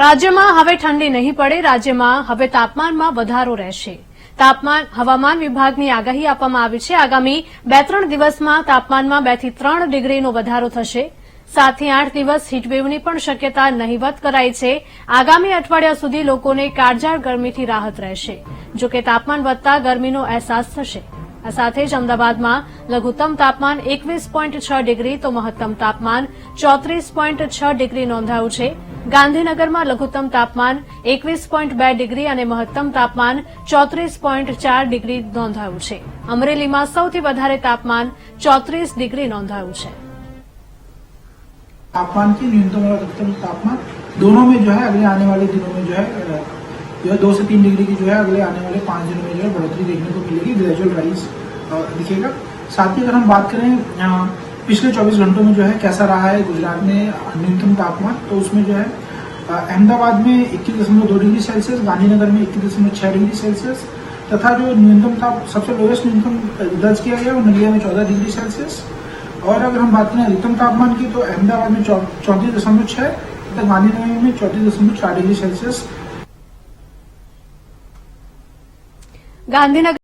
રાજ્યમાં હવે ઠંડી નહીં પડે. રાજ્યમાં હવે તાપમાનમાં વધારો રહેશે. હવામાન વિભાગની આગાહી આપવામાં આવી છે. આગામી 2-3 દિવસમાં તાપમાનમાં 2 થી 3 ડિગ્રીનો વધારો થશે. 7 થી 8 દિવસ હીટવેવની પણ શક્યતા નહિવત કરાઈ છે. આગામી અઠવાડિયા સુધી લોકોને કાળઝાળ ગરમીથી રાહત રહેશે. જોકે તાપમાન વધતા ગરમીનો અહેસાસ થશે. આ સાથે જ અમદાવાદમાં લઘુત્તમ તાપમાન 21.6 ડિગ્રી તો મહત્તમ તાપમાન 34.6 ડિગ્રી નોંધાયું છે. ગાંધીનગરમાં લઘુત્તમ તાપમાન 21.2 ડિગ્રી અને મહત્તમ તાપમાન 34.4 ડિગ્રી નોંધાયું છે. અમરેલીમાં સૌથી વધારે તાપમાન 34 ડિગ્રી નોંધાયું છે. तापमान की न्यूनतम और अधिकतम तापमान दोनों में जो है अगले आने वाले दिनों में जो है 2 से 3 डिग्री की जो है अगले आने वाले 5 दिनों में जो है बढ़ोतरी देखने को मिलेगी. ग्रेजुअल राइज दिखेगा. साथ ही अगर हम बात करें पिछले 24 घंटों में जो है कैसा रहा है गुजरात में न्यूनतम तापमान, तो उसमें जो है अहमदाबाद में 21.2 डिग्री सेल्सियस, गांधीनगर में 21.6 डिग्री सेल्सियस तथा जो न्यूनतम सबसे लोएस्ट न्यूनतम दर्ज किया गया वो नलिया में 14 डिग्री सेल्सियस. और अगर हम बात करें अधिकतम तापमान की तो अहमदाबाद में 34.6 तथा गांधीनगर में 34.4 डिग्री सेल्सियस. गांधीनगर